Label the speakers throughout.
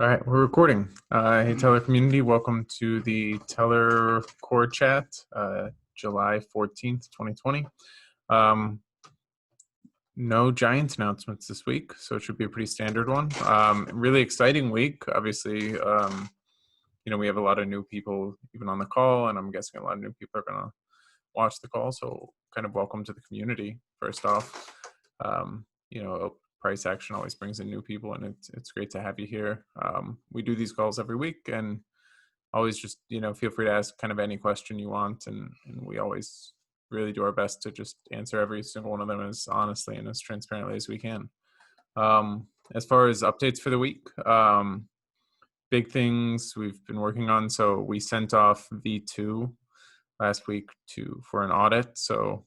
Speaker 1: All right, we're recording. Hey, Tellor community, welcome to the Tellor Core Chat, July 14th, 2020. No giant announcements this week, so it should be a pretty standard one. Really exciting week. Obviously, we have a lot of new people even on the call, and I'm guessing a lot of new people are going to watch the call, so kind of welcome to the community, first off. Price action always brings in new people, and it's great to have you here. We do these calls every week, and always just feel free to ask kind of any question you want, and we always really do our best to just answer every single one of them as honestly and as transparently as we can. As far as updates for the week, big things we've been working on. So we sent off V2 last week for an audit. So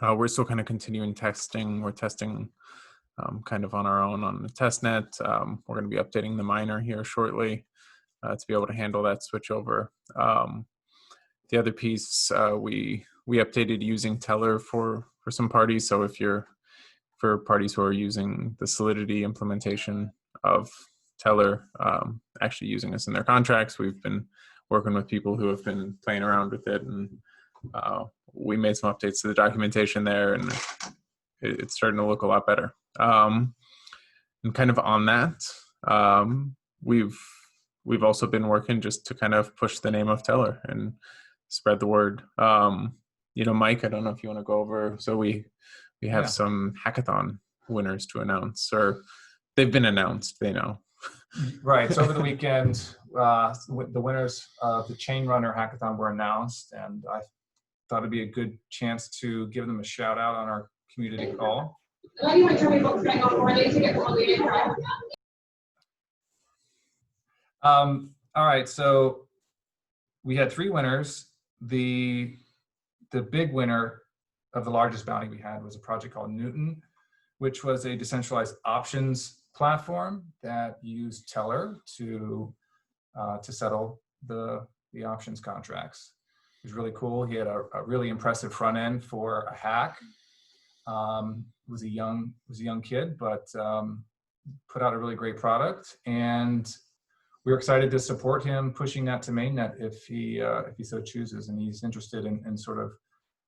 Speaker 1: we're still kind of continuing testing. We're testing kind of on our own on the test net. We're going to be updating the miner here shortly to be able to handle that switch over. The other piece, we updated using Tellor for some parties. So for parties who are using the Solidity implementation of Tellor, actually using us in their contracts, we've been working with people who have been playing around with it, and we made some updates to the documentation there, and it's starting to look a lot better. And kind of on that, we've also been working just to kind of push the name of Tellor and spread the word. Mike, I don't know if you want to go over. So we have some hackathon winners to announce, or they've been announced. They know.
Speaker 2: Right. So over the weekend, the winners of the Chainrunner Hackathon were announced, and I thought it'd be a good chance to give them a shout out on our community call. All right, so we had 3 winners. The big winner of the largest bounty we had was a project called Newton, which was a decentralized options platform that used Tellor to settle the options contracts. It was really cool. He had a really impressive front end for a hack. Was a young kid, but put out a really great product, and we're excited to support him pushing that to mainnet if he so chooses, and he's interested in sort of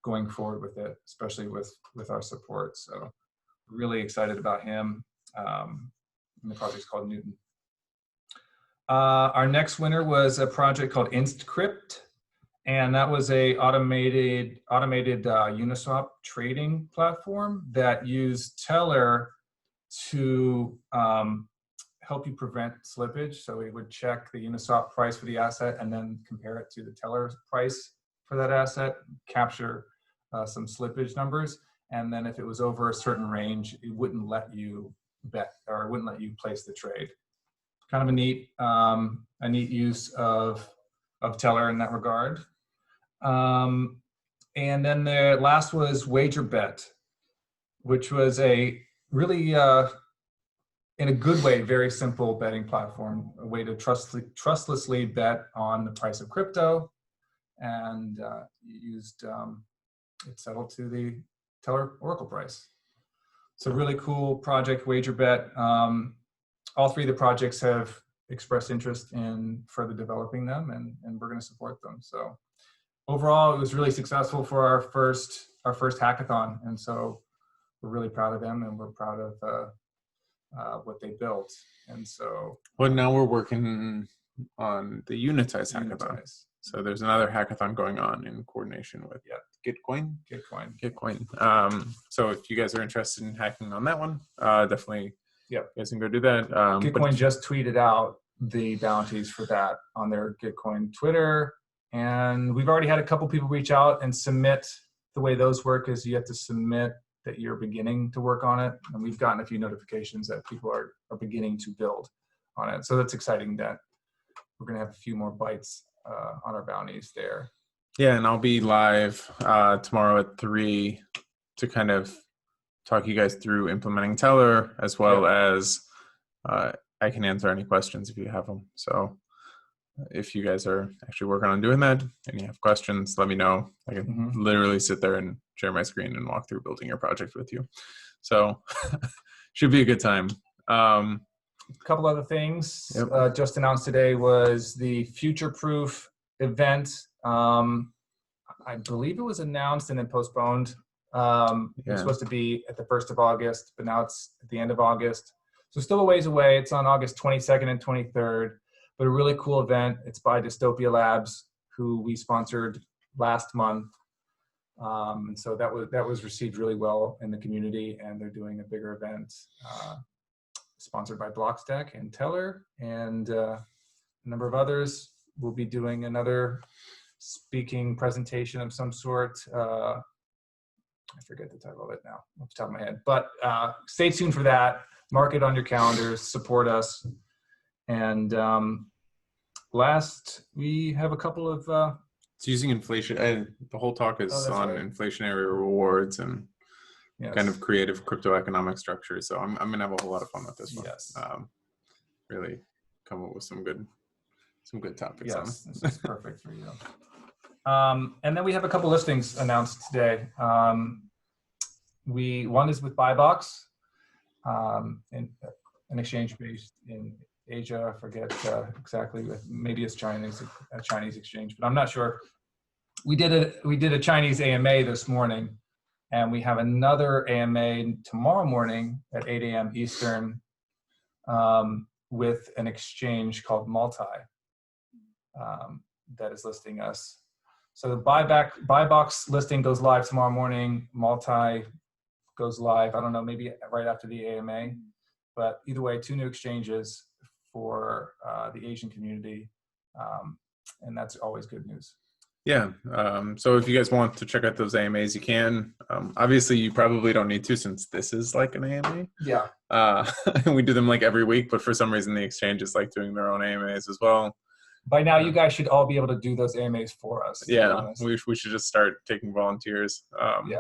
Speaker 2: going forward with it, especially with our support. So really excited about him. And the project's called Newton. Our next winner was a project called InstCrypt. And that was a automated Uniswap trading platform that used Tellor to help you prevent slippage. So we would check the Uniswap price for the asset and then compare it to the Tellor price for that asset, capture some slippage numbers, and then if it was over a certain range, it wouldn't let you bet, or it wouldn't let you place the trade. Kind of a neat use of Tellor in that regard. And then the last was WagerBet, which was a really, in a good way, very simple betting platform, a way to trustlessly bet on the price of crypto, and used it settled to the Tellor Oracle price. So really cool project, WagerBet. All 3 of the projects have expressed interest in further developing them, and we're going to support them. So overall, it was really successful for our first hackathon, and so we're really proud of them, and we're proud of what they built. And so,
Speaker 1: well, now we're working on the Unitize hackathon. So there's another hackathon going on in coordination with Gitcoin. So if you guys are interested in hacking on that one, definitely, you guys can go do that.
Speaker 2: Gitcoin just tweeted out the bounties for that on their Gitcoin Twitter. And we've already had a couple people reach out and submit. The way those work is you have to submit that you're beginning to work on it. And we've gotten a few notifications that people are beginning to build on it. So that's exciting that we're going to have a few more bites on our bounties there.
Speaker 1: Yeah, and I'll be live tomorrow at 3 to kind of talk you guys through implementing Tellor, as well as I can answer any questions if you have them. So if you guys are actually working on doing that and you have questions, let me know. I can literally sit there and share my screen and walk through building your project with you. So should be a good time.
Speaker 2: A couple other things
Speaker 1: Yep.
Speaker 2: just announced today was the Future Proof event. I believe it was announced and then postponed. It was supposed to be at the 1st of August, but now it's at the end of August. So still a ways away. It's on August 22nd and 23rd, but a really cool event. It's by Dystopia Labs, who we sponsored last month. And so that was received really well in the community, and they're doing a bigger event sponsored by Blockstack and Tellor and a number of others. We'll be doing another speaking presentation of some sort. I forget the title of it now off the top of my head, but stay tuned for that. Mark it on your calendars, support us. And last, we have a couple of...
Speaker 1: it's using inflation. The whole talk is on inflationary rewards and kind of creative crypto economic structures. So I'm going to have a whole lot of fun with this one.
Speaker 2: Yes.
Speaker 1: Really come up with some good topics.
Speaker 2: Yes, this is perfect for you. And then we have a couple listings announced today. One is with Buybox, an exchange based in Asia. I forget exactly, maybe it's a Chinese exchange, but I'm not sure. We did a Chinese AMA this morning, and we have another AMA tomorrow morning at 8 a.m. Eastern with an exchange called Multi that is listing us. So the Buybox listing goes live tomorrow morning. Multi goes live, I don't know, maybe right after the AMA. But either way, 2 new exchanges for the Asian community. And that's always good news.
Speaker 1: Yeah. So if you guys want to check out those AMAs, you can. Obviously, you probably don't need to, since this is like an AMA.
Speaker 2: Yeah.
Speaker 1: We do them like every week, but for some reason, the exchanges like doing their own AMAs as well.
Speaker 2: By now, you guys should all be able to do those AMAs for us.
Speaker 1: Yeah, we should just start taking volunteers.
Speaker 2: Yeah.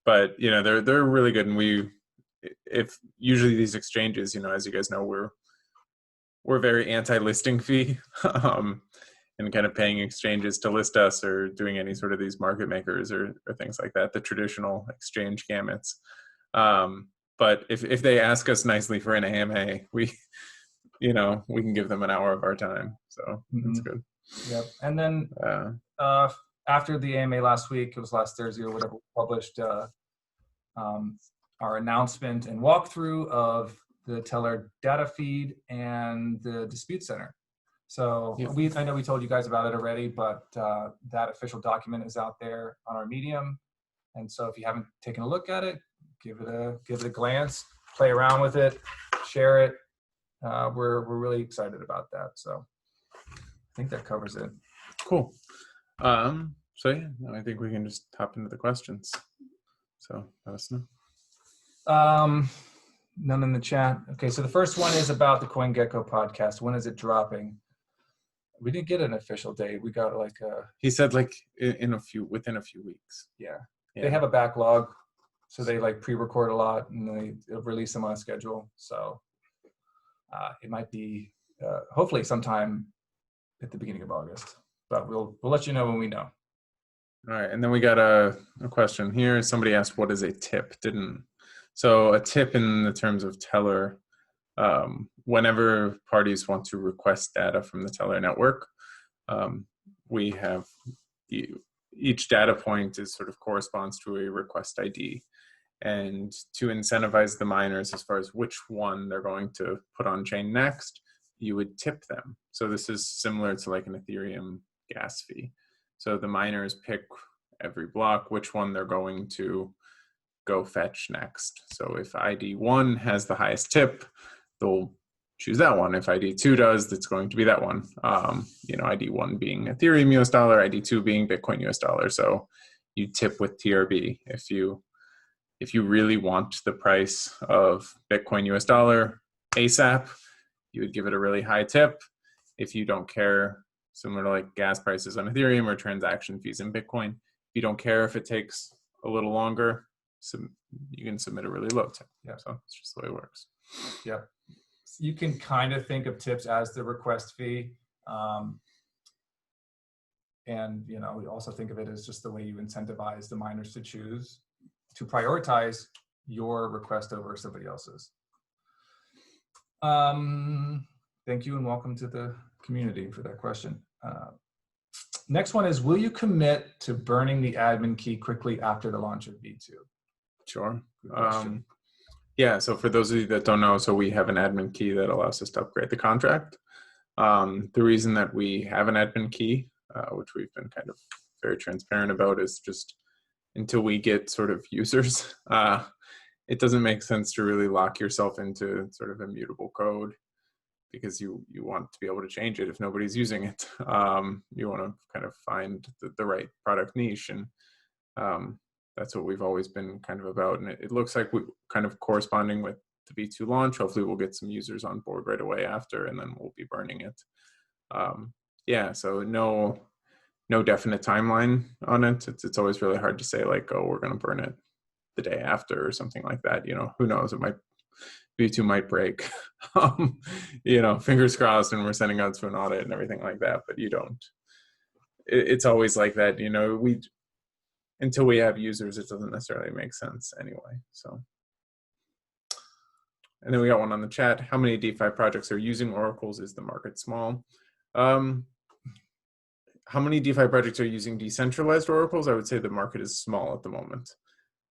Speaker 1: But they're really good, and if usually these exchanges, as you guys know, we're very anti-listing fee, and kind of paying exchanges to list us or doing any sort of these market makers or things like that, the traditional exchange gamuts. But if they ask us nicely for an AMA, we can give them an hour of our time. So that's good.
Speaker 2: Yep. And then after the AMA last week, it was last Thursday or whatever, we published our announcement and walkthrough of the Tellor data feed and the dispute center. So I know we told you guys about it already, but that official document is out there on our Medium. And so if you haven't taken a look at it, give it a glance, play around with it, share it. We're really excited about that. So I think that covers it.
Speaker 1: Cool. So yeah, I think we can just hop into the questions. So let us know.
Speaker 2: None in the chat. Okay, so the first one is about the CoinGecko podcast. When is it dropping? We didn't get an official date. We got like
Speaker 1: he said like within a few weeks.
Speaker 2: Yeah. They have a backlog, so they like pre-record a lot and they release them on a schedule. So it might be hopefully sometime at the beginning of August, but we'll let you know when we know.
Speaker 1: All right, and then we got a question here. Somebody asked, "What is a tip?" So a tip in the terms of Tellor, whenever parties want to request data from the Tellor network, we have each data point sort of corresponds to a request ID. And to incentivize the miners as far as which one they're going to put on chain next, you would tip them. So this is similar to like an Ethereum gas fee. So the miners pick every block which one they're going to go fetch next. So if ID 1 has the highest tip, they'll choose that one. If ID 2 does, that's going to be that one. ID 1 being Ethereum US dollar, ID 2 being Bitcoin US dollar. So you tip with TRB. If you really want the price of Bitcoin US dollar ASAP, you would give it a really high tip. If you don't care, similar to like gas prices on Ethereum or transaction fees in Bitcoin, if you don't care if it takes a little longer, you can submit a really low tip. Yeah, so it's just the way it works.
Speaker 2: Yeah, you can kind of think of tips as the request fee, and we also think of it as just the way you incentivize the miners to prioritize your request over somebody else's. Thank you and welcome to the community for that question. Next one is, will you commit to burning the admin key quickly after the launch of V2?
Speaker 1: Sure. Yeah, so for those of you that don't know, so we have an admin key that allows us to upgrade the contract. The reason that we have an admin key, which we've been kind of very transparent about, is just until we get sort of users, it doesn't make sense to really lock yourself into sort of immutable code, because you want to be able to change it if nobody's using it. You want to kind of find the right product niche, and that's what we've always been kind of about. And it looks like we kind of corresponding with the V2 launch. Hopefully we'll get some users on board right away after, and then we'll be burning it. Yeah, so no definite timeline on it. It's always really hard to say like, oh, we're going to burn it the day after or something like that. You know, who knows? It might, V2 might break. You know, fingers crossed, and we're sending out to an audit and everything like that. But you don't. It's always like that. You know, until we have users, it doesn't necessarily make sense anyway. So, and then we got one on the chat. How many DeFi projects are using oracles? Is the market small? How many DeFi projects are using decentralized oracles? I would say the market is small at the moment.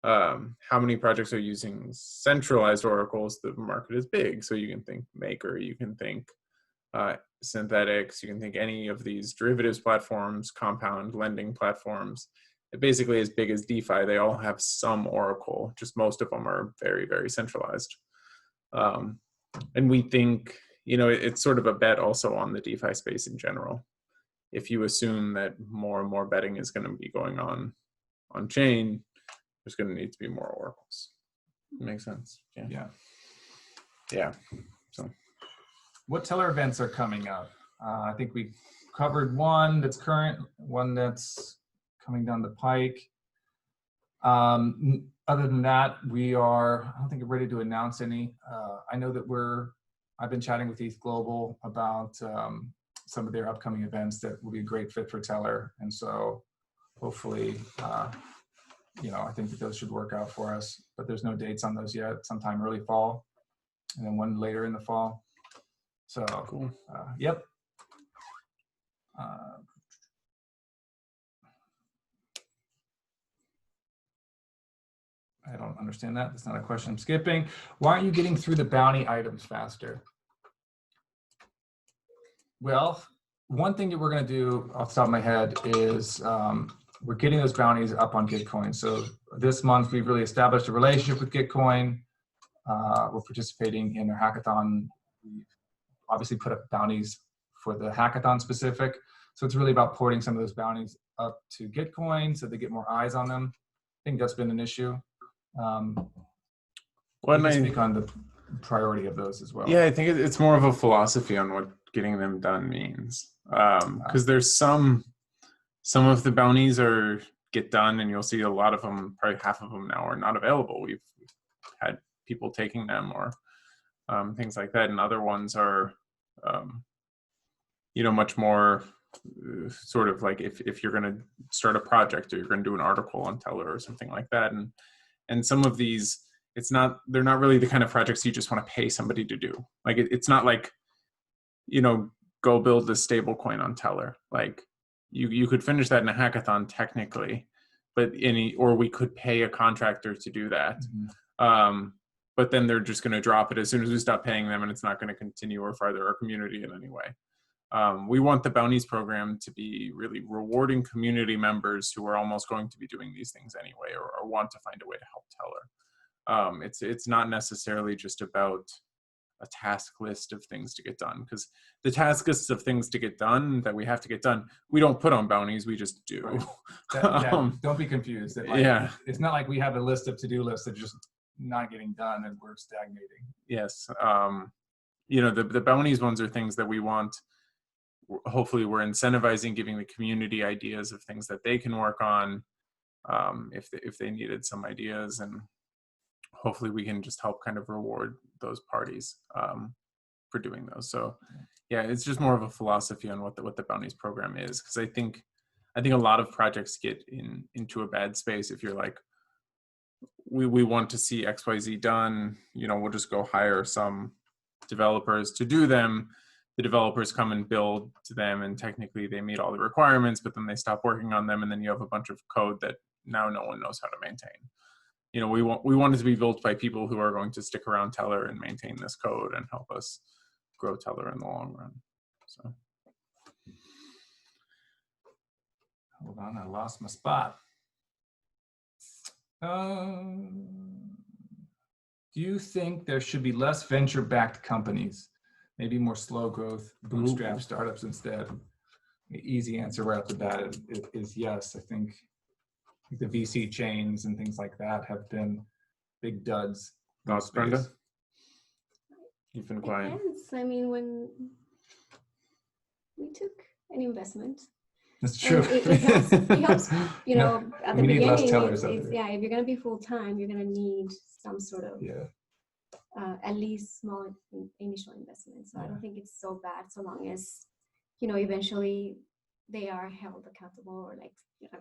Speaker 1: How many projects are using centralized oracles? The market is big. So you can think Maker, you can think Synthetics, you can think any of these derivatives platforms, compound lending platforms. It basically as big as DeFi. They all have some oracle, just most of them are very, very centralized. And we think, you know, it's sort of a bet also on the DeFi space in general. If you assume that more and more betting is going to be going on chain, there's going to need to be more oracles. Makes sense. Yeah. So,
Speaker 2: what Tellor events are coming up? I think we covered one that's current, one that's coming down the pike. Other than that, I don't think we're ready to announce any. I know that I've been chatting with ETH Global about some of their upcoming events that will be a great fit for Tellor. And so hopefully, you know, I think that those should work out for us, but there's no dates on those yet. Sometime early fall, and then one later in the fall. So,
Speaker 1: cool.
Speaker 2: Yep. I don't understand that. That's not a question. I'm skipping. Why aren't you getting through the bounty items faster? Well, one thing that we're going to do off the top of my head is we're getting those bounties up on Gitcoin. So this month, we've really established a relationship with Gitcoin. We're participating in their hackathon. We've obviously put up bounties for the hackathon specific. So it's really about porting some of those bounties up to Gitcoin so they get more eyes on them. I think that's been an issue. Well, I speak on the priority of those as well.
Speaker 1: Yeah, I think it's more of a philosophy on what getting them done means. Because there's some of the bounties get done, and you'll see a lot of them, probably half of them now are not available. We've had people taking them or things like that, and other ones are, you know, much more sort of like if you're going to start a project or you're going to do an article on Tellor or something like that, and some of these, they're not really the kind of projects you just want to pay somebody to do. Like it's not like, you know, go build this stable coin on Tellor. Like you could finish that in a hackathon technically, but or we could pay a contractor to do that. Mm-hmm. But then they're just going to drop it as soon as we stop paying them, and it's not going to continue or further our community in any way. We want the bounties program to be really rewarding community members who are almost going to be doing these things anyway, or want to find a way to help Tellor. It's not necessarily just about a task list of things to get done, because the task lists of things to get done that we have to get done, we don't put on bounties, we just do.
Speaker 2: Right. Don't be confused. It's not like we have a list of to-do lists that just not getting done and we're stagnating.
Speaker 1: Yes. You know, the bounties ones are things that we want. Hopefully we're incentivizing, giving the community ideas of things that they can work on if they needed some ideas, and hopefully we can just help kind of reward those parties for doing those. So yeah, it's just more of a philosophy on what the bounties program is, because I think a lot of projects get into a bad space if you're like, we want to see XYZ done, you know, we'll just go hire some developers to do them. The developers come and build to them, and technically they meet all the requirements, but then they stop working on them, and then you have a bunch of code that now no one knows how to maintain. You know, we want it to be built by people who are going to stick around Tellor and maintain this code and help us grow Tellor in the long run. So,
Speaker 2: hold on, I lost my spot. Do you think there should be less venture-backed companies? Maybe more slow growth, bootstrap startups instead? The easy answer right off the bat is yes. I think the VC chains and things like that have been big duds.
Speaker 1: Thoughts, Brenda? You've been quiet.
Speaker 3: Depends. I mean, when we took an investment,
Speaker 2: that's true.
Speaker 3: It helps, you know, at the beginning,
Speaker 2: yeah,
Speaker 3: if you're going to be full-time, you're going to need some sort of, at least small initial investment. So I don't think it's so bad, so long as, you know, eventually they are held accountable, or like, you know,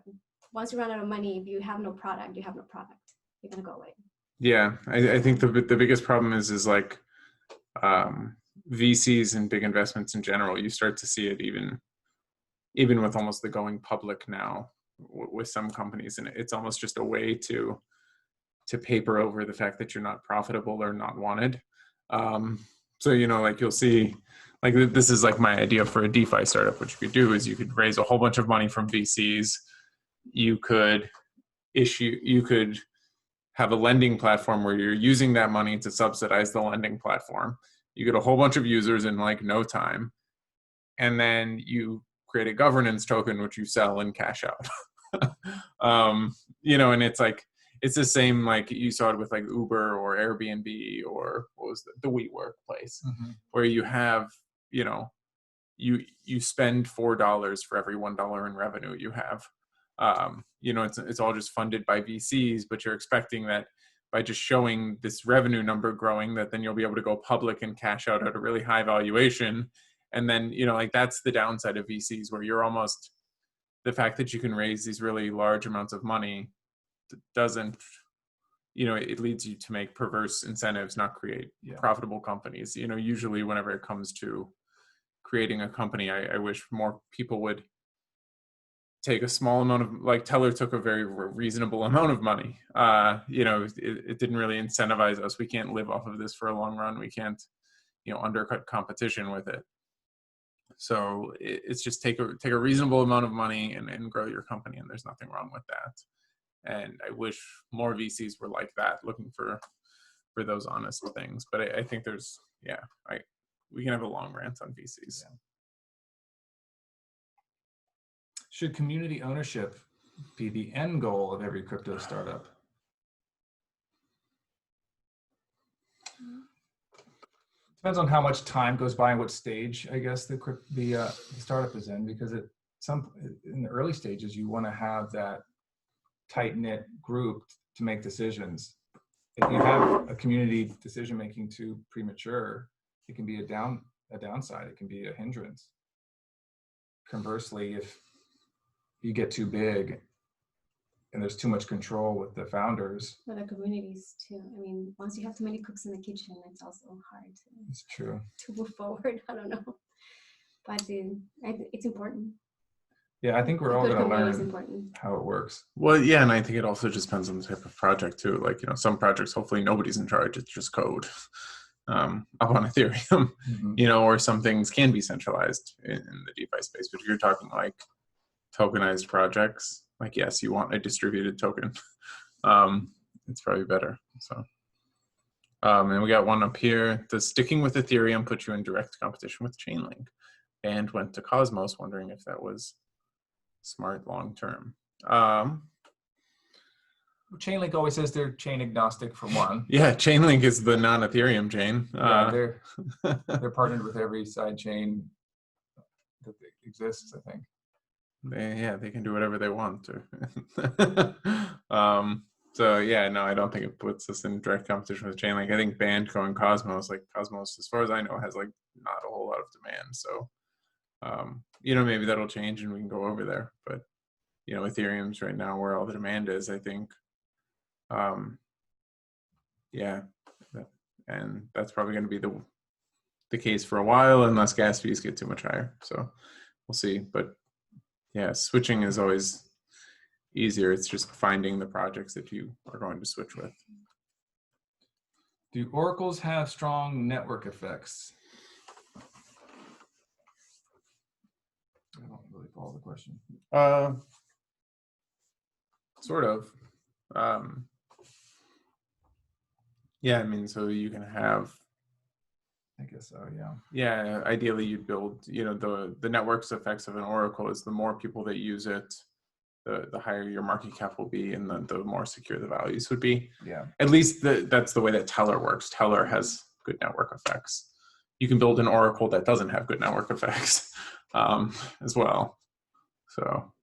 Speaker 3: once you run out of money, if you have no product, you have no product. You're going to go away.
Speaker 1: Yeah, I think the biggest problem is like VCs and big investments in general. You start to see it even with almost the going public now with some companies, and it's almost just a way to paper over the fact that you're not profitable or not wanted. So, you know, like you'll see, like this is like my idea for a DeFi startup. What you could do is you could raise a whole bunch of money from VCs. You could have a lending platform where you're using that money to subsidize the lending platform. You get a whole bunch of users in like no time, and then you create a governance token which you sell and cash out. You know, and it's like, it's the same, like you saw it with like Uber or Airbnb or what was the WeWork place, where you have, you know, you spend $4 for every $1 in revenue you have. You know, it's all just funded by VCs, but you're expecting that by just showing this revenue number growing, that then you'll be able to go public and cash out at a really high valuation. And then, you know, like that's the downside of VCs, where you're almost, the fact that you can raise these really large amounts of money doesn't, you know, it leads you to make perverse incentives, not create profitable companies. You know, usually whenever it comes to creating a company, I wish more people would take a small amount of, like Tellor took a very reasonable amount of money. You know, it didn't really incentivize us. We can't live off of this for a long run. We can't, you know, undercut competition with it. So it's just take a reasonable amount of money and grow your company, and there's nothing wrong with that. And I wish more VCs were like that, looking for those honest things. But I think there's, we can have a long rant on VCs.
Speaker 2: Yeah. Should community ownership be the end goal of every crypto startup? Depends on how much time goes by and what stage, I guess, the startup is in, because in the early stages, you want to have that tight-knit group to make decisions. If you have a community decision-making too premature, it can be a downside. It can be a hindrance. Conversely, if you get too big and there's too much control with the founders.
Speaker 3: For the communities too. I mean, once you have too many cooks in the kitchen, it's also hard
Speaker 2: It's true.
Speaker 3: to move forward. I don't know, but it's important.
Speaker 2: Yeah, I think we're all going to learn how it works.
Speaker 1: Well, yeah, and I think it also just depends on the type of project too. Like, you know, some projects, hopefully nobody's in charge. It's just code up on Ethereum, you know, or some things can be centralized in the DeFi space. But if you're talking like tokenized projects, like, yes, you want a distributed token. It's probably better. So, and we got one up here. Does sticking with Ethereum put you in direct competition with Chainlink? And went to Cosmos, wondering if that was smart long term.
Speaker 2: Chainlink always says they're chain agnostic for one.
Speaker 1: Yeah, Chainlink is the non-Ethereum chain.
Speaker 2: They're partnered with every side chain that exists, I think.
Speaker 1: They can do whatever they want to. So yeah, no, I don't think it puts us in direct competition with Chainlink. I think Band going Cosmos, like Cosmos, as far as I know, has like not a whole lot of demand. So, you know, maybe that'll change and we can go over there. But, you know, Ethereum's right now where all the demand is, I think. And that's probably going to be the case for a while unless gas fees get too much higher. So we'll see. But yeah, switching is always easier. It's just finding the projects that you are going to switch with.
Speaker 2: Do oracles have strong network effects? I don't really follow the question.
Speaker 1: Sort of. Yeah, I mean, so you can have,
Speaker 2: I guess so, yeah.
Speaker 1: Yeah, ideally you'd build, the network's effects of an oracle is the more people that use it, the higher your market cap will be, and the more secure the values would be.
Speaker 2: Yeah.
Speaker 1: At least that's the way that Tellor works. Tellor has good network effects. You can build an oracle that doesn't have good network effects as well. So,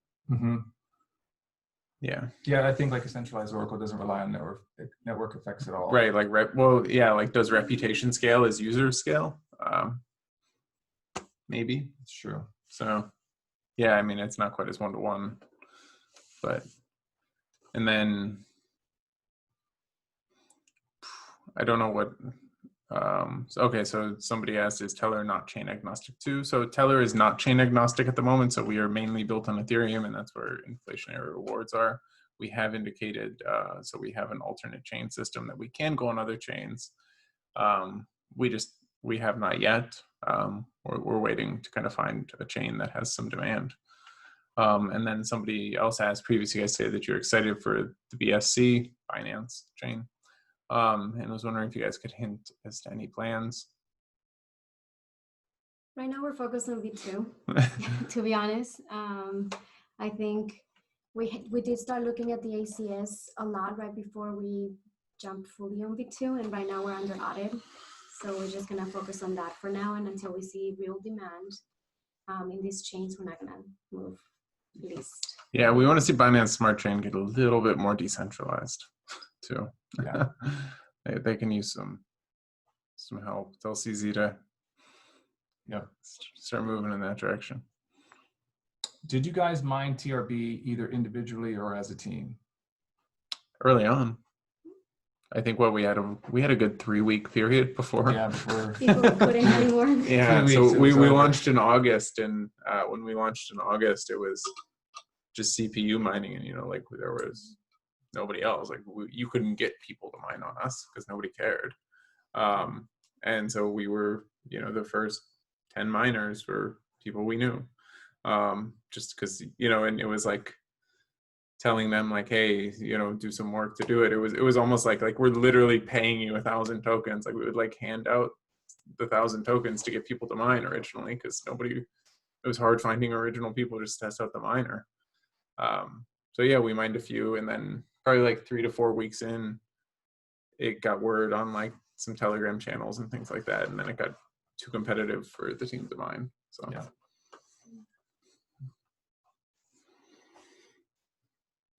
Speaker 1: yeah.
Speaker 2: Yeah, I think like a centralized oracle doesn't rely on network effects at all.
Speaker 1: Right, like does reputation scale as users scale? Maybe.
Speaker 2: It's true.
Speaker 1: So, yeah, I mean, it's not quite as one-to-one, but, and then, I don't know what, so somebody asked, is Tellor not chain agnostic too? So Tellor is not chain agnostic at the moment, so we are mainly built on Ethereum, and that's where inflationary rewards are. We have indicated, so we have an alternate chain system that we can go on other chains. We have not yet. We're waiting to kind of find a chain that has some demand. And then somebody else asked previously, I say that you're excited for the BSC Finance Train. And I was wondering if you guys could hint as to any plans.
Speaker 3: Right now we're focused on V2, to be honest. I think we did start looking at the ACS a lot right before we jumped fully on V2, and right now we're under audit. So we're just gonna focus on that for now, and until we see real demand in these chains, we're not gonna move, at least.
Speaker 1: Yeah, we want to see Binance Smart Chain get a little bit more decentralized too.
Speaker 2: Yeah.
Speaker 1: they can use some help. Tell CZ to start moving in that direction.
Speaker 2: Did you guys mine TRB either individually or as a team?
Speaker 1: Early on, I think we had a good 3-week period before.
Speaker 2: Yeah, before
Speaker 3: people couldn't anymore.
Speaker 1: Yeah, so we launched in August, and when we launched in August, it was just CPU mining, and there was nobody else. Like you couldn't get people to mine on us because nobody cared. And so we were, the first 10 miners were people we knew. Just because, and it was like telling them like, hey, do some work to do it. It was almost like we're literally paying you 1,000 tokens. Like we would like hand out the 1,000 tokens to get people to mine originally, because it was hard finding original people just to test out the miner. So yeah, we mined a few, and then probably like 3 to 4 weeks in, it got word on like some Telegram channels and things like that, and then it got too competitive for the team to mine. So
Speaker 2: yeah.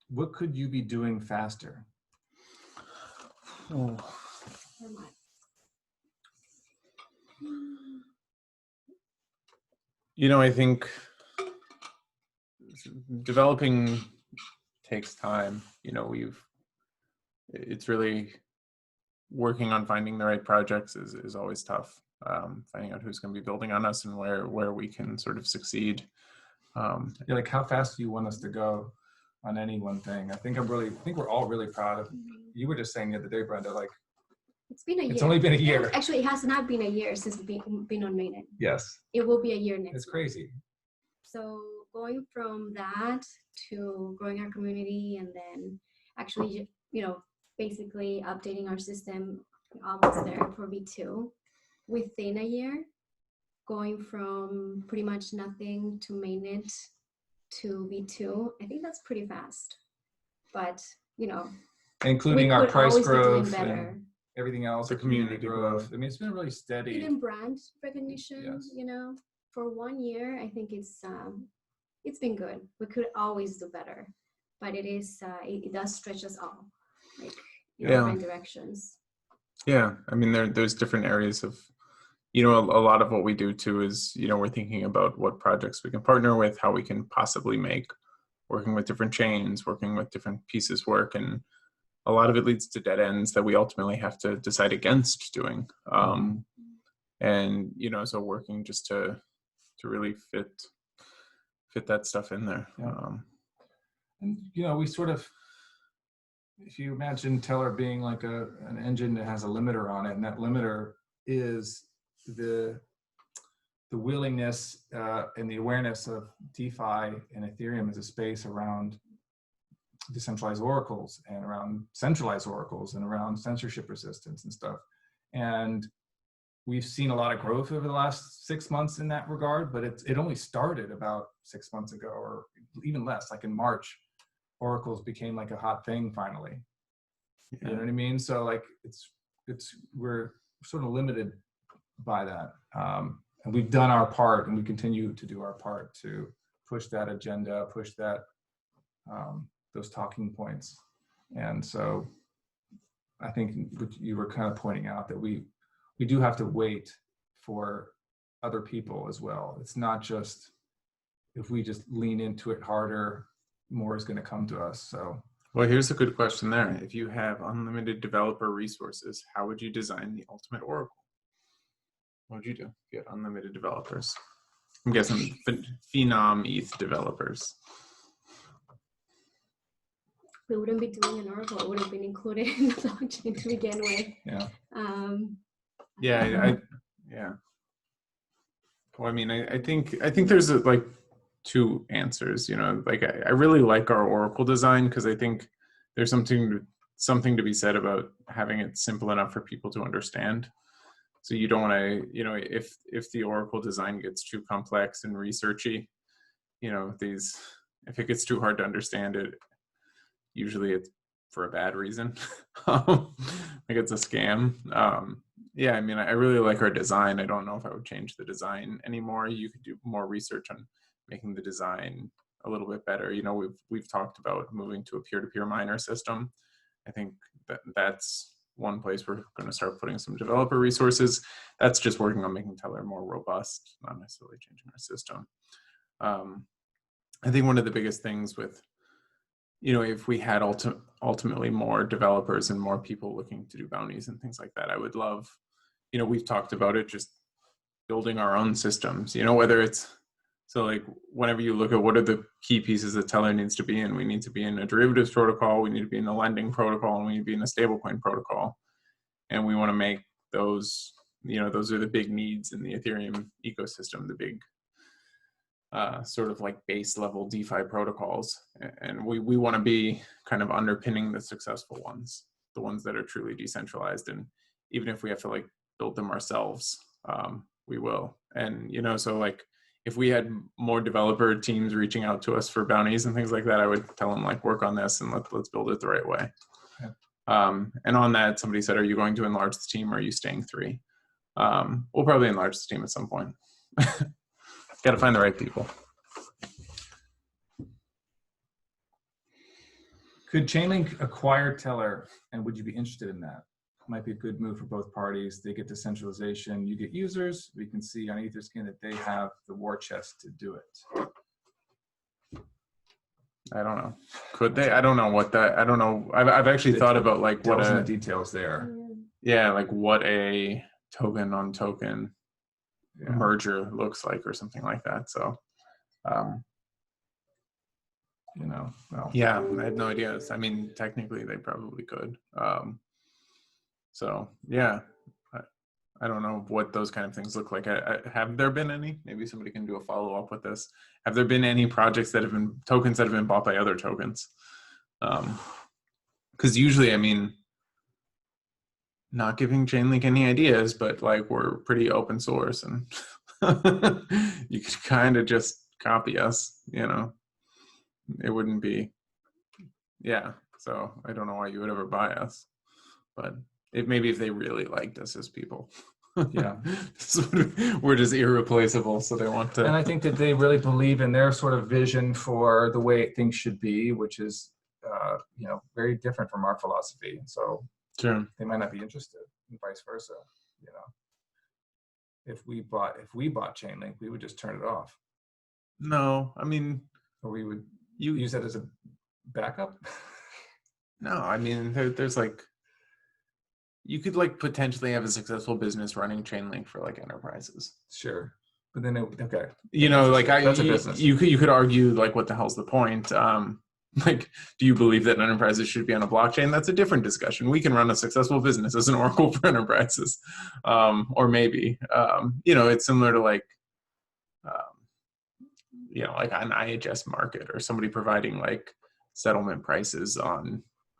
Speaker 2: What could you be doing faster?
Speaker 1: Oh. I think developing takes time. It's really working on finding the right projects is always tough. Finding out who's going to be building on us and where we can sort of succeed.
Speaker 2: Like how fast do you want us to go on any one thing? I think we're all really proud of. You were just saying the other day, Brenda, like
Speaker 3: it's been a year.
Speaker 2: It's only been a year.
Speaker 3: Actually, it has not been a year since we've been on mainnet.
Speaker 2: Yes.
Speaker 3: It will be a year next.
Speaker 2: It's crazy.
Speaker 3: So going from that to growing our community, and then actually, basically updating our system, almost there for V2 within a year, going from pretty much nothing to mainnet to V2, I think that's pretty fast. But
Speaker 2: including our price growth
Speaker 3: better.
Speaker 2: And everything else, the community growth. I mean, it's been really steady.
Speaker 3: Even brand recognition, yes. For 1 year, I think it's been good. We could always do better, but it does stretch us all, like in different directions.
Speaker 1: Yeah, I mean, there's different areas of, a lot of what we do too is, we're thinking about what projects we can partner with, how we can possibly make working with different chains, working with different pieces work, and a lot of it leads to dead ends that we ultimately have to decide against doing. And, you know, so working just to really fit that stuff in there.
Speaker 2: Yeah. And, you know, we sort of, if you imagine Tellor being like an engine that has a limiter on it, and that limiter is the willingness and the awareness of DeFi and Ethereum as a space around decentralized oracles and around centralized oracles and around censorship resistance and stuff. And we've seen a lot of growth over the last 6 months in that regard, but it only started about 6 months ago, or even less, like in March, oracles became like a hot thing finally. Yeah. You know what I mean? So like we're sort of limited by that. And we've done our part, and we continue to do our part to push that agenda, push that, those talking points. And so I think you were kind of pointing out that we do have to wait for other people as well. It's not just, if we just lean into it harder, more is going to come to us. So,
Speaker 1: well, here's a good question there. If you have unlimited developer resources, how would you design the ultimate oracle? What would you do if you had unlimited developers? I'm guessing Phenom ETH developers.
Speaker 3: We wouldn't be doing an oracle. It would have been included in the blockchain to begin with.
Speaker 2: Yeah.
Speaker 1: Yeah. Well, I mean, I think there's like two answers. You know, like I really like our oracle design because I think there's something to be said about having it simple enough for people to understand. So you don't want to, you know, if the oracle design gets too complex and researchy, you know, if it gets too hard to understand it, usually it's for a bad reason. Like it's a scam. Yeah, I mean, I really like our design. I don't know if I would change the design anymore. You could do more research on making the design a little bit better. You know, we've talked about moving to a peer-to-peer miner system. I think that's one place we're going to start putting some developer resources. That's just working on making Tellor more robust, not necessarily changing our system. I think one of the biggest things with, you know, if we had ultimately more developers and more people looking to do bounties and things like that, I would love, you know, we've talked about it, just building our own systems, you know, whether it's, so like whenever you look at what are the key pieces that Tellor needs to be in, we need to be in a derivatives protocol, we need to be in a lending protocol, and we need to be in a stablecoin protocol. And we want to make those, you know, those are the big needs in the Ethereum ecosystem, the big sort of like base level DeFi protocols. And we want to be kind of underpinning the successful ones, the ones that are truly decentralized. And even if we have to like build them ourselves, we will. And, you know, so like if we had more developer teams reaching out to us for bounties and things like that, I would tell them like, work on this and let's build it the right way. Okay. And on that, somebody said, are you going to enlarge the team or are you staying 3? We'll probably enlarge the team at some point. Got to find the right people.
Speaker 2: Could Chainlink acquire Tellor, and would you be interested in that? Might be a good move for both parties. They get decentralization, you get users. We can see on Etherskin that they have the war chest to do it.
Speaker 1: I don't know. Could they? I don't know what that. I don't know. I've actually thought about like what
Speaker 2: the details there.
Speaker 1: Yeah, like what a token on token merger looks like or something like that. So,
Speaker 2: you know, well.
Speaker 1: Yeah, I had no idea. I mean, technically they probably could. So yeah, I don't know what those kind of things look like. Have there been any? Maybe somebody can do a follow up with this. Have there been any projects that have been tokens that have been bought by other tokens? Because usually, I mean, not giving Chainlink any ideas, but like we're pretty open source and you could kind of just copy us, you know, it wouldn't be, yeah. So I don't know why you would ever buy us, but maybe if they really liked us as people.
Speaker 2: Yeah.
Speaker 1: We're just irreplaceable. So they want to.
Speaker 2: And I think that they really believe in their sort of vision for the way things should be, which is, you know, very different from our philosophy. And so
Speaker 1: sure.
Speaker 2: They might not be interested, and vice versa. You know, if we bought Chainlink, we would just turn it off.
Speaker 1: No, I mean,
Speaker 2: or we would use that as a backup.
Speaker 1: No, I mean, there's like, you could like potentially have a successful business running Chainlink for like enterprises.
Speaker 2: Sure. But then, okay.
Speaker 1: You know, like
Speaker 2: that's a business.
Speaker 1: You could argue like, what the hell's the point? Like, do you believe that enterprises should be on a blockchain? That's a different discussion. We can run a successful business as an oracle for enterprises, or maybe, you know, it's similar to like, you know, like an IHS market or somebody providing like settlement prices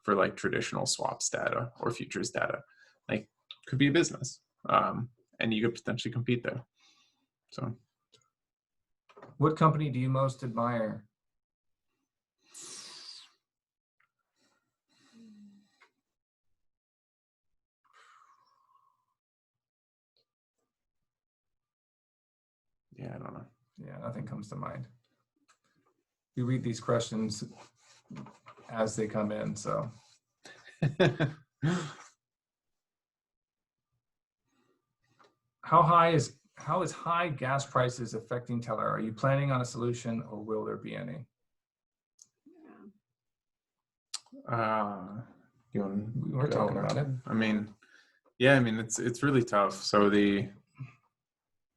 Speaker 1: for like traditional swaps data or futures data. Like, could be a business, and you could potentially compete there. So,
Speaker 2: what company do you most admire?
Speaker 1: yeah, I don't know.
Speaker 2: Yeah, nothing comes to mind. We read these questions as they come in, so. How is high gas prices affecting Tellor? Are you planning on a solution, or will there be any?
Speaker 1: We
Speaker 2: were talking about it.
Speaker 1: I mean, yeah, I mean, it's really tough. So the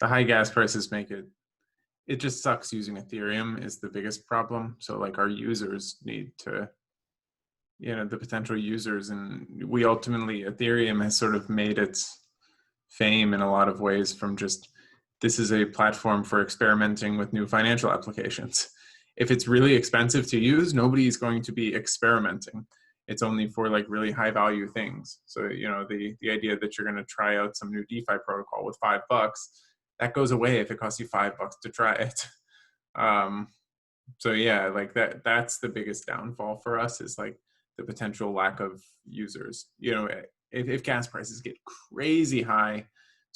Speaker 1: high gas prices make it just sucks. Using Ethereum is the biggest problem. So like, our users need to, you know, the potential users, and we ultimately, Ethereum has sort of made its fame in a lot of ways from just, this is a platform for experimenting with new financial applications. If it's really expensive to use, nobody's going to be experimenting. It's only for like really high value things. So, you know, the idea that you're going to try out some new DeFi protocol with $5, that goes away if it costs you $5 to try it. So yeah, like that's the biggest downfall for us, is like the potential lack of users. You know, if gas prices get crazy high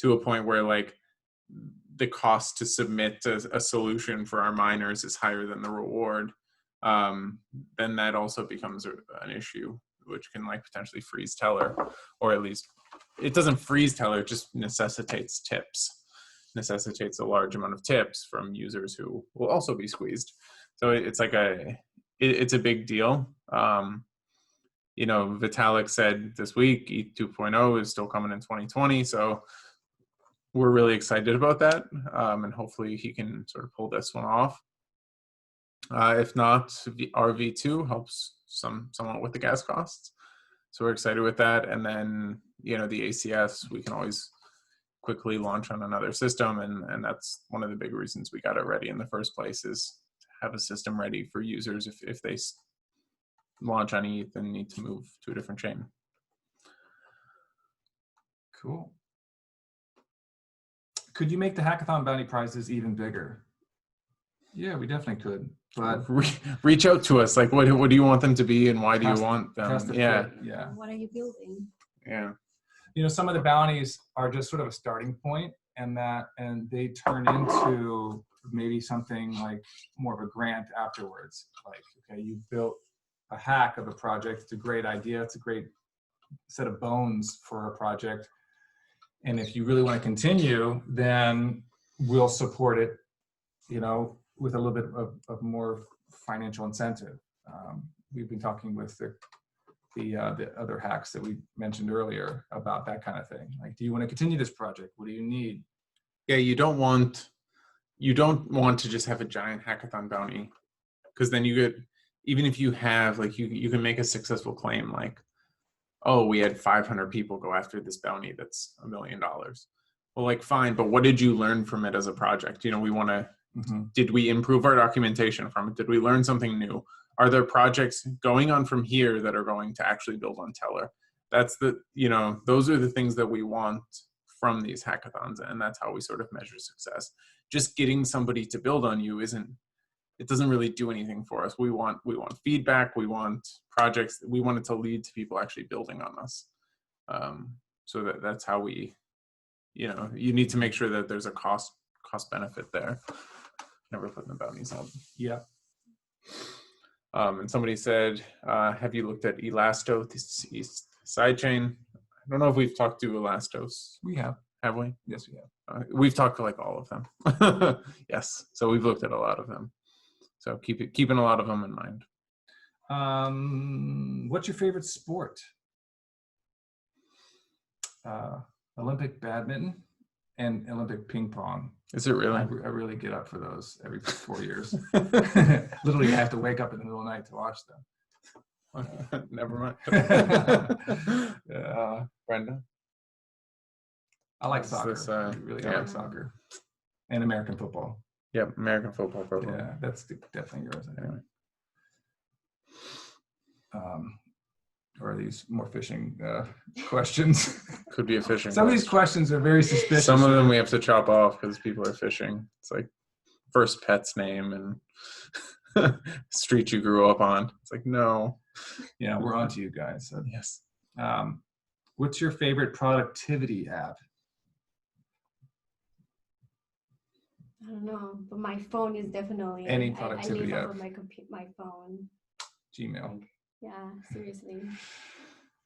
Speaker 1: to a point where like the cost to submit a solution for our miners is higher than the reward, then that also becomes an issue, which can like potentially freeze Tellor, or at least it doesn't freeze Tellor, it just necessitates a large amount of tips from users who will also be squeezed. So it's like it's a big deal. You know, Vitalik said this week ETH 2.0 is still coming in 2020. So we're really excited about that. And hopefully he can sort of pull this one off. If not, RV2 helps somewhat with the gas costs. So we're excited with that. And then, you know, the ACS, we can always quickly launch on another system. And that's one of the big reasons we got it ready in the first place, is to have a system ready for users if they launch on ETH and need to move to a different chain.
Speaker 2: Cool. Could you make the hackathon bounty prizes even bigger? Yeah, we definitely could. But
Speaker 1: reach out to us. Like, what do you want them to be, and why do you want them? Yeah.
Speaker 2: Yeah.
Speaker 3: What are you building?
Speaker 1: Yeah.
Speaker 2: You know, some of the bounties are just sort of a starting point, and they turn into maybe something like more of a grant afterwards. Like, okay, you built a hack of a project. It's a great idea. It's a great set of bones for a project. And if you really want to continue, then we'll support it, you know, with a little bit of more financial incentive. We've been talking with the other hacks that we mentioned earlier about that kind of thing. Like, do you want to continue this project? What do you need?
Speaker 1: Yeah, you don't want to just have a giant hackathon bounty, because then you get, even if you have like, you can make a successful claim like, oh, we had 500 people go after this bounty that's $1 million. Well, like, fine, but what did you learn from it as a project? You know, we want to, did we improve our documentation from it? Did we learn something new? Are there projects going on from here that are going to actually build on Tellor? That's you know, those are the things that we want from these hackathons, and that's how we sort of measure success. Just getting somebody to build on you it doesn't really do anything for us. We want feedback. We want projects. We want it to lead to people actually building on us. So that's how we, you know, you need to make sure that there's a cost benefit there. Never putting the bounties on.
Speaker 2: Yeah.
Speaker 1: And somebody said, have you looked at Elasto, this sidechain? I don't know if we've talked to Elastos.
Speaker 2: We have.
Speaker 1: Have we?
Speaker 2: Yes, we have.
Speaker 1: We've talked to like all of them. Yes. So we've looked at a lot of them. So keeping a lot of them in mind.
Speaker 2: What's your favorite sport? Olympic badminton and Olympic ping pong.
Speaker 1: Is it really?
Speaker 2: I really get up for those every 4 years. Literally, I have to wake up in the middle of the night to watch them.
Speaker 1: Never mind. Brenda?
Speaker 2: I like soccer. I really like soccer. And American football.
Speaker 1: Yep, American football program.
Speaker 2: Yeah, that's definitely yours, I think. Or are these more fishing questions?
Speaker 1: Could be a fishing
Speaker 2: Some of these questions are very suspicious.
Speaker 1: Some of them we have to chop off because people are fishing. It's like first pet's name and street you grew up on. It's like, no.
Speaker 2: Yeah, we're on to you guys. So.
Speaker 1: Yes.
Speaker 2: What's your favorite productivity app?
Speaker 3: I don't know, but my phone is definitely
Speaker 2: any productivity
Speaker 3: I
Speaker 2: app.
Speaker 3: live off of my phone.
Speaker 2: Gmail.
Speaker 3: Yeah, seriously.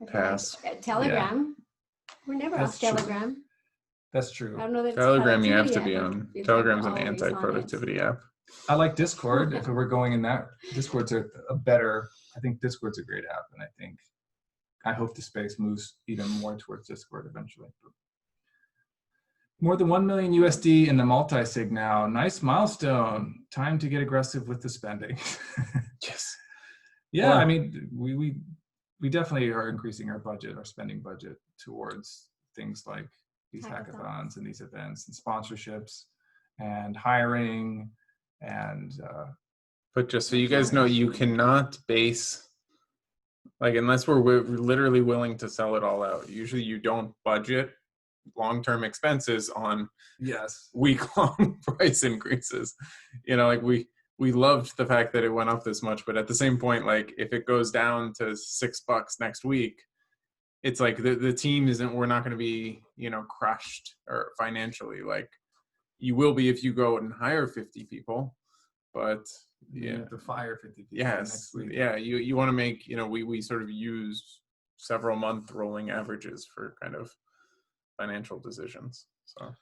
Speaker 1: Pass.
Speaker 3: Telegram. Yeah. We're never off Telegram.
Speaker 2: True. That's true.
Speaker 3: I don't know that
Speaker 1: Telegram you have to be on. Telegram's an anti-productivity app.
Speaker 2: I like Discord. If we're going in that, Discord's a better. I think Discord's a great app, and I hope the space moves even more towards Discord eventually. More than 1 million USD in the multi-sig now. Nice milestone. Time to get aggressive with the spending.
Speaker 1: Yes.
Speaker 2: Yeah, well, I mean, we definitely are increasing our budget, our spending budget towards things like these hackathons and these events and sponsorships and hiring and.
Speaker 1: But just so you guys know, you cannot base, like, unless we're literally willing to sell it all out. Usually you don't budget long-term expenses on week-long price increases. You know, like we loved the fact that it went up this much, but at the same point, like if it goes down to $6 next week, it's like the team we're not going to be, you know, crushed or financially. Like you will be if you go and hire 50 people, but
Speaker 2: you have to fire 50 people next week.
Speaker 1: Yeah, you want to make, you know, we sort of use several month rolling averages for kind of financial decisions. So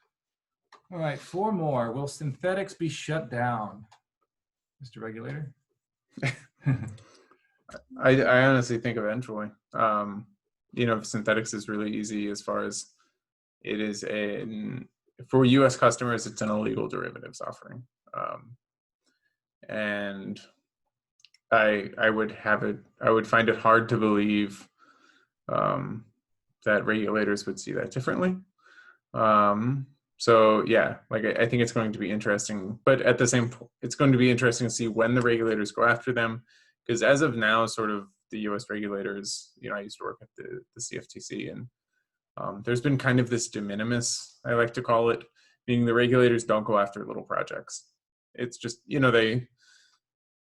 Speaker 2: all right, 4 more. Will synthetics be shut down, Mr. Regulator?
Speaker 1: I honestly think eventually. You know, synthetics is really easy as far as it is for US customers, it's an illegal derivatives offering. And I would find it hard to believe that regulators would see that differently. So yeah, like I think it's going to be interesting, but at the same point, it's going to be interesting to see when the regulators go after them, because as of now, sort of the US regulators, you know, I used to work at the CFTC, and there's been kind of this de minimis, I like to call it, meaning the regulators don't go after little projects. It's just, you know, they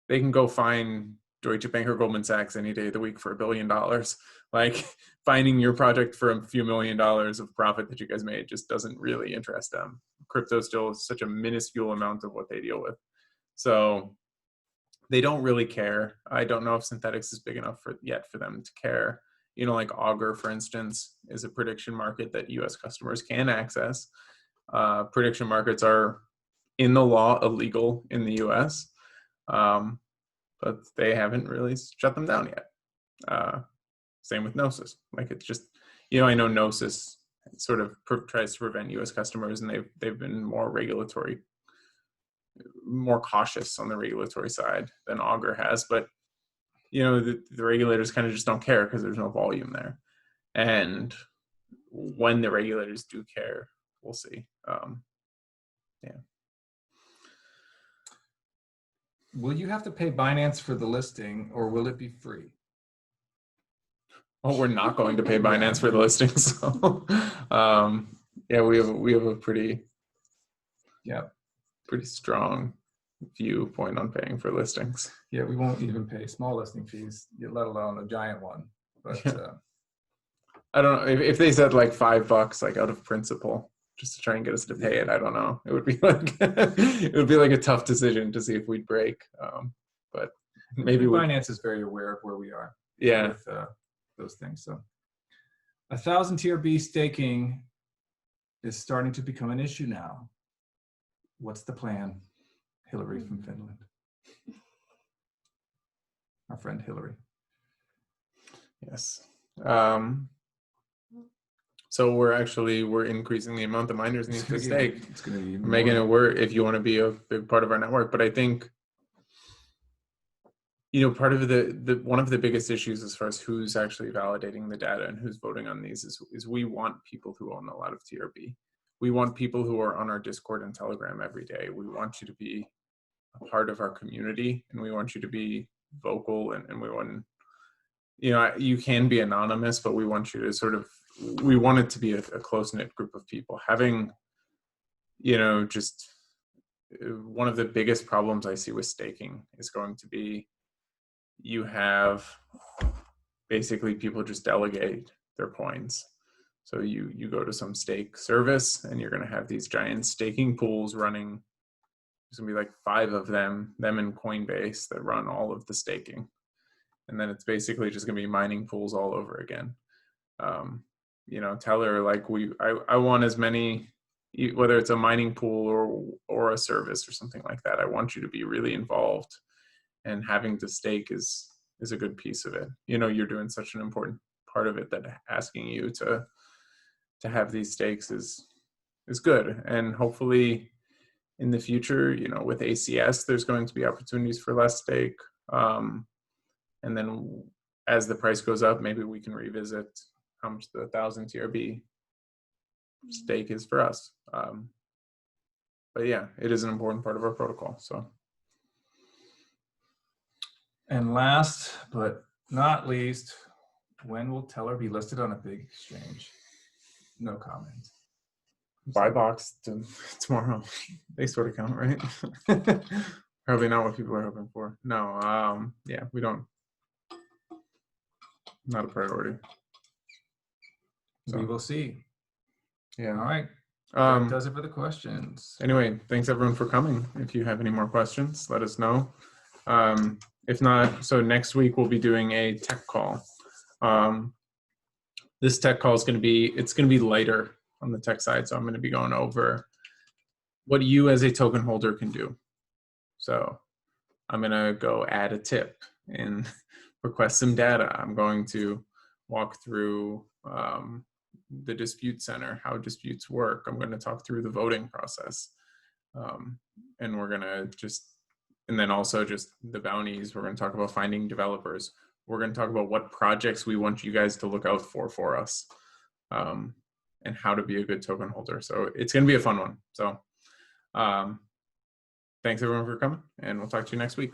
Speaker 1: can go find Deutsche Bank or Goldman Sachs any day of the week for $1 billion. Like finding your project for a few $1 million of profit that you guys made just doesn't really interest them. Crypto still is such a minuscule amount of what they deal with. So they don't really care. I don't know if synthetics is big enough yet for them to care. You know, like Augur, for instance, is a prediction market that US customers can access. Prediction markets are in the law illegal in the US. But they haven't really shut them down yet. Same with Gnosis. Like it's just, you know, I know Gnosis sort of tries to prevent US customers, and they've been more cautious on the regulatory side than Augur has. But, you know, the regulators kind of just don't care because there's no volume there. And when the regulators do care, we'll see. Yeah.
Speaker 2: Will you have to pay Binance for the listing, or will it be free?
Speaker 1: Oh, we're not going to pay Binance for the listing. So, yeah, we have a pretty strong viewpoint on paying for listings.
Speaker 2: Yeah, we won't even pay small listing fees, let alone a giant one. But
Speaker 1: I don't know if they said like $5, like out of principle, just to try and get us to pay it. I don't know. It would be like a tough decision to see if we'd break. But maybe
Speaker 2: Binance is very aware of where we are.
Speaker 1: Yeah.
Speaker 2: With those things. So 1,000 TRB staking is starting to become an issue now. What's the plan? Hillary from Finland. Our friend Hillary.
Speaker 1: Yes. So we're increasing the amount the miners need to stake.
Speaker 2: It's going to be
Speaker 1: We're making it work if you want to be a big part of our network. But I think, you know, part of the one of the biggest issues as far as who's actually validating the data and who's voting on these is we want people who own a lot of TRB. We want people who are on our Discord and Telegram every day. We want you to be a part of our community, and we want you to be vocal, and we want, you know, you can be anonymous, but we want you to we want it to be a close-knit group of people. Having, you know, just one of the biggest problems I see with staking is going to be you have basically people just delegate their coins. So you go to some stake service and you're going to have these giant staking pools running. There's going to be like 5 of them in Coinbase that run all of the staking. And then it's basically just going to be mining pools all over again. You know, Tellor, like I want as many, whether it's a mining pool or a service or something like that, I want you to be really involved, and having to stake is a good piece of it. You know, you're doing such an important part of it that asking you to have these stakes is good. And hopefully in the future, you know, with ACS, there's going to be opportunities for less stake. And then as the price goes up, maybe we can revisit how much the 1,000 TRB stake is for us. But yeah, it is an important part of our protocol. So.
Speaker 2: And last but not least, when will Tellor be listed on a big exchange? No comment.
Speaker 1: Buy box tomorrow. They sort of count, right? Probably not what people are hoping for. No, yeah, we don't. Not a priority.
Speaker 2: So. We will see.
Speaker 1: Yeah.
Speaker 2: All right. That does it for the questions.
Speaker 1: Anyway, thanks everyone for coming. If you have any more questions, let us know. If not, so next week we'll be doing a tech call. This tech call is going to be lighter on the tech side. So I'm going to be going over what you as a token holder can do. So I'm going to go add a tip and request some data. I'm going to walk through the dispute center, how disputes work. I'm going to talk through the voting process. And we're going to and then also just the bounties. We're going to talk about finding developers. We're going to talk about what projects we want you guys to look out for us, and how to be a good token holder. So it's going to be a fun one. So thanks everyone for coming, and we'll talk to you next week.